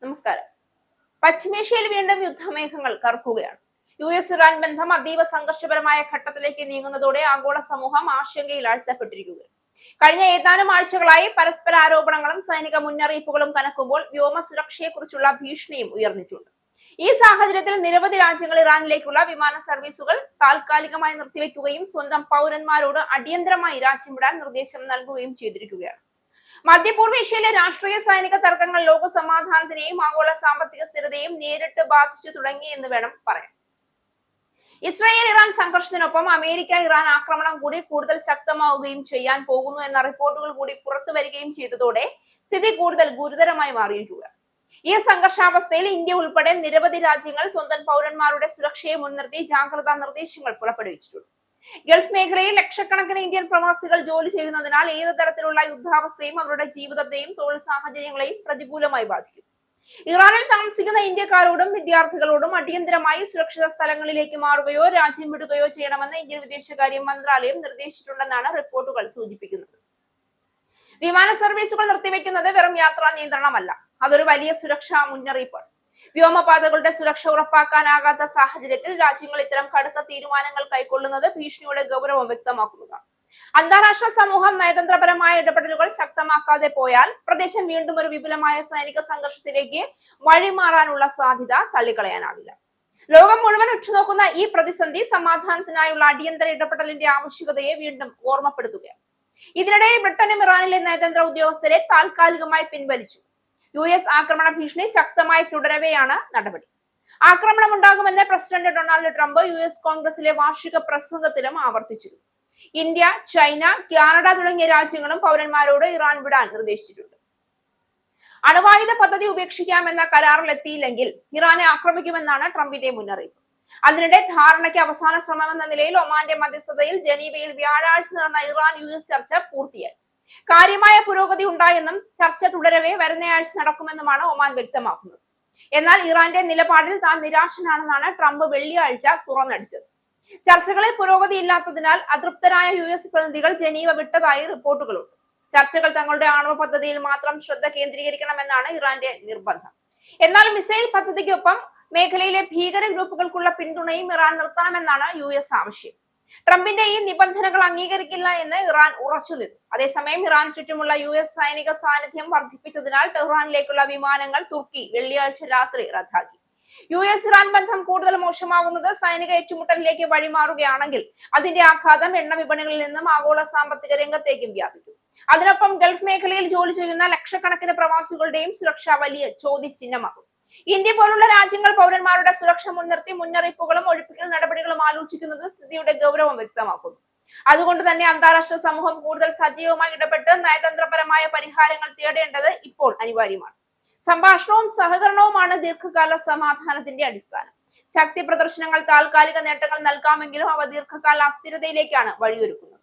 നമസ്കാരം. പശ്ചിമേഷ്യയിൽ വീണ്ടും യുദ്ധമേഘങ്ങൾ കറുക്കുകയാണ്. US-ഇറാൻ ബന്ധം അതീവ സംഘർഷപരമായ ഘട്ടത്തിലേക്ക് നീങ്ങുന്നതോടെ ആഗോള സമൂഹം ആശങ്കയിൽ ആഴ്ത്തപ്പെട്ടിരിക്കുകയാണ്. കഴിഞ്ഞ ഏതാനും ആഴ്ചകളായി പരസ്പര ആരോപണങ്ങളും സൈനിക മുന്നറിയിപ്പുകളും കനക്കുമ്പോൾ വ്യോമ സുരക്ഷയെക്കുറിച്ചുള്ള ഭീഷണിയും ഉയർന്നിട്ടുണ്ട്. ഈ സാഹചര്യത്തിൽ നിരവധി രാജ്യങ്ങൾ ഇറാനിലേക്കുള്ള വിമാന സർവീസുകൾ താൽക്കാലികമായി നിർത്തിവെക്കുകയും സ്വന്തം പൗരന്മാരോട് അടിയന്തരമായി രാജ്യം വിടാൻ നിർദ്ദേശം നൽകുകയും ചെയ്തിരിക്കുകയാണ്. മധ്യപൂർവേഷ്യയിലെ രാഷ്ട്രീയ സൈനിക തർക്കങ്ങൾ ലോക സമാധാനത്തിനെയും ആഗോള സാമ്പത്തിക സ്ഥിരതയും നേരിട്ട് ബാധിച്ചു തുടങ്ങി എന്ന് വേണം പറയാൻ. ഇസ്രായേൽ ഇറാൻ സംഘർഷത്തിനൊപ്പം അമേരിക്ക ഇറാൻ ആക്രമണം കൂടി കൂടുതൽ ശക്തമാവുകയും ചെയ്യാൻ പോകുന്നു എന്ന റിപ്പോർട്ടുകൾ കൂടി പുറത്തു വരികയും ചെയ്തതോടെ സ്ഥിതി കൂടുതൽ ഗുരുതരമായി മാറിയിരിക്കുകയാണ്. ഈ സംഘർഷാവസ്ഥയിൽ ഇന്ത്യ ഉൾപ്പെടെ നിരവധി രാജ്യങ്ങൾ സ്വന്തം പൗരന്മാരുടെ സുരക്ഷയെ മുൻനിർത്തി ജാഗ്രതാ നിർദ്ദേശങ്ങൾ പുറപ്പെടുവിച്ചിട്ടുണ്ട്. ഗൾഫ് മേഖലയിൽ ലക്ഷക്കണക്കിന് ഇന്ത്യൻ പ്രവാസികൾ ജോലി ചെയ്യുന്നതിനാൽ ഏത് തരത്തിലുള്ള യുദ്ധാവസ്ഥയും അവരുടെ ജീവിതത്തെയും തൊഴിൽ സാഹചര്യങ്ങളെയും പ്രതികൂലമായി ബാധിക്കും. ഇറാനിൽ താമസിക്കുന്ന ഇന്ത്യക്കാരോടും വിദ്യാർത്ഥികളോടും അടിയന്തരമായി സുരക്ഷിത സ്ഥലങ്ങളിലേക്ക് മാറുകയോ രാജ്യം വിടുകയോ ചെയ്യണമെന്ന് ഇന്ത്യൻ വിദേശകാര്യ മന്ത്രാലയം നിർദ്ദേശിച്ചിട്ടുണ്ടെന്നാണ് റിപ്പോർട്ടുകൾ സൂചിപ്പിക്കുന്നത്. വിമാന സർവീസുകൾ നിർത്തിവെക്കുന്നത് വെറും യാത്രാ നിയന്ത്രണമല്ല, അതൊരു വലിയ സുരക്ഷാ മുന്നറിയിപ്പാണ്. വ്യോമപാതകളുടെ സുരക്ഷ ഉറപ്പാക്കാനാകാത്ത സാഹചര്യത്തിൽ രാജ്യങ്ങൾ ഇത്തരം കടുത്ത തീരുമാനങ്ങൾ കൈക്കൊള്ളുന്നത് ഭീഷണിയുടെ ഗൗരവം വ്യക്തമാക്കുന്നതാണ്. അന്താരാഷ്ട്ര സമൂഹം നയതന്ത്രപരമായ ഇടപെടലുകൾ ശക്തമാക്കാതെ പോയാൽ പ്രദേശം വീണ്ടും ഒരു വിപുലമായ സൈനിക സംഘർഷത്തിലേക്ക് വഴിമാറാനുള്ള സാധ്യത തള്ളിക്കളയാനാവില്ല. ലോകം മുഴുവൻ ഉറ്റുനോക്കുന്ന ഈ പ്രതിസന്ധി സമാധാനത്തിനായുള്ള അടിയന്തര ഇടപെടലിന്റെ ആവശ്യകതയെ വീണ്ടും ഓർമ്മപ്പെടുത്തുകയാണ്. ഇതിനിടയിൽ ബ്രിട്ടനും ഇറാനിലെ നയതന്ത്ര ഉദ്യോഗസ്ഥരെ താൽക്കാലികമായി പിൻവലിച്ചു. US ആക്രമണ ഭീഷണി ശക്തമായി തുടരവെയാണ് നടപടി. ആക്രമണം ഉണ്ടാകുമെന്ന് പ്രസിഡന്റ് ഡൊണാൾഡ് ട്രംപ് US കോൺഗ്രസിലെ വാർഷിക പ്രസംഗത്തിലും ആവർത്തിച്ചിരുന്നു. ഇന്ത്യ, ചൈന, കാനഡ തുടങ്ങിയ രാജ്യങ്ങളും പൗരന്മാരോട് ഇറാൻ വിടാൻ നിർദ്ദേശിച്ചിട്ടുണ്ട്. അണുവായുധ പദ്ധതി ഉപേക്ഷിക്കാമെന്ന കരാറിലെത്തിയില്ലെങ്കിൽ ഇറാനെ ആക്രമിക്കുമെന്നാണ് ട്രംപിന്റെ മുന്നറിയിപ്പ്. അതിനിടെ ധാരണയ്ക്ക് അവസാന ശ്രമമെന്ന നിലയിൽ ഒമാന്റെ മധ്യസ്ഥതയിൽ ജനീവയിൽ വ്യാഴാഴ്ച നടന്ന ഇറാൻ US ചർച്ച പൂർത്തിയായി. കാര്യമായ പുരോഗതി ഉണ്ടായെന്നും ചർച്ച തുടരവേ വരുന്നയാഴ്ച നടക്കുമെന്നുമാണ് ഒമാൻ വ്യക്തമാക്കുന്നത്. എന്നാൽ ഇറാന്റെ നിലപാടിൽ താൻ നിരാശനാണെന്നാണ് ട്രംപ് വെള്ളിയാഴ്ച തുറന്നടിച്ചത്. ചർച്ചകളിൽ പുരോഗതിയില്ലാത്തതിനാൽ അതൃപ്തരായ US പ്രതിനിധികൾ ജനീവ വിട്ടതായി റിപ്പോർട്ടുകളുണ്ട്. ചർച്ചകൾ തങ്ങളുടെ ആണവ പദ്ധതിയിൽ മാത്രം ശ്രദ്ധ കേന്ദ്രീകരിക്കണമെന്നാണ് ഇറാന്റെ നിർബന്ധം. എന്നാൽ മിസൈൽ പദ്ധതിക്കൊപ്പം മേഖലയിലെ ഭീകര ഗ്രൂപ്പുകൾക്കുള്ള പിന്തുണയും ഇറാൻ നിർത്തണമെന്നാണ് US ആവശ്യം. ട്രംപിന്റെ ഈ നിബന്ധനകൾ അംഗീകരിക്കില്ല എന്ന് ഇറാൻ ഉറച്ചുനിന്നു. അതേസമയം ഇറാൻ ചുറ്റുമുള്ള US സൈനിക സാന്നിധ്യം വർദ്ധിപ്പിച്ചതിനാൽ ടെഹ്റാനിലേക്കുള്ള വിമാനങ്ങൾ തുർക്കി വെള്ളിയാഴ്ച രാത്രി റദ്ദാക്കി. US-ഇറാൻ ബന്ധം കൂടുതൽ മോശമാവുന്നത് സൈനിക ഏറ്റുമുട്ടലിലേക്ക് വഴിമാറുകയാണെങ്കിൽ അതിന്റെ ആഘാതം എണ്ണ വിപണികളിൽ നിന്നും ആഗോള സാമ്പത്തിക രംഗത്തേക്കും വ്യാപിക്കും. അതിനൊപ്പം ഗൾഫ് മേഖലയിൽ ജോലി ചെയ്യുന്ന ലക്ഷക്കണക്കിന് പ്രവാസികളുടെയും സുരക്ഷ വലിയ ചോദ്യചിഹ്നമാകും. ഇന്ത്യ പോലുള്ള രാജ്യങ്ങൾ പൗരന്മാരുടെ സുരക്ഷ മുൻനിർത്തി മുന്നറിയിപ്പുകളും ഒഴിപ്പിക്കൽ നടപടികളും ആലോചിക്കുന്നത് സ്ഥിതിയുടെ ഗൗരവം വ്യക്തമാക്കുന്നു. അതുകൊണ്ട് തന്നെ അന്താരാഷ്ട്ര സമൂഹം കൂടുതൽ സജീവമായി ഇടപെട്ട് നയതന്ത്രപരമായ പരിഹാരങ്ങൾ തേടേണ്ടത് ഇപ്പോൾ അനിവാര്യമാണ്. സംഭാഷണവും സഹകരണവുമാണ് ദീർഘകാല സമാധാനത്തിന്റെ അടിസ്ഥാനം. ശക്തി പ്രദർശനങ്ങൾ താൽക്കാലിക നേട്ടങ്ങൾ നൽകാമെങ്കിലും അവ ദീർഘകാല അസ്ഥിരതയിലേക്കാണ് വഴിയൊരുക്കുന്നത്.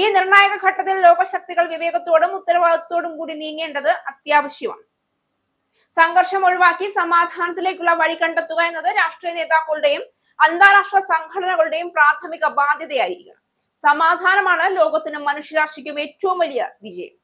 ഈ നിർണായക ഘട്ടത്തിൽ ലോകശക്തികൾ വിവേകത്തോടും ഉത്തരവാദിത്തോടും കൂടി നീങ്ങേണ്ടത് അത്യാവശ്യമാണ്. സംഘർഷം ഒഴിവാക്കി സമാധാനത്തിലേക്കുള്ള വഴി കണ്ടെത്തുക എന്നത് രാഷ്ട്രീയ നേതാക്കളുടെയും അന്താരാഷ്ട്ര സംഘടനകളുടെയും പ്രാഥമിക ബാധ്യതയായിരിക്കണം. സമാധാനമാണ് ലോകത്തിനും മനുഷ്യരാശിക്കും ഏറ്റവും വലിയ വിജയം.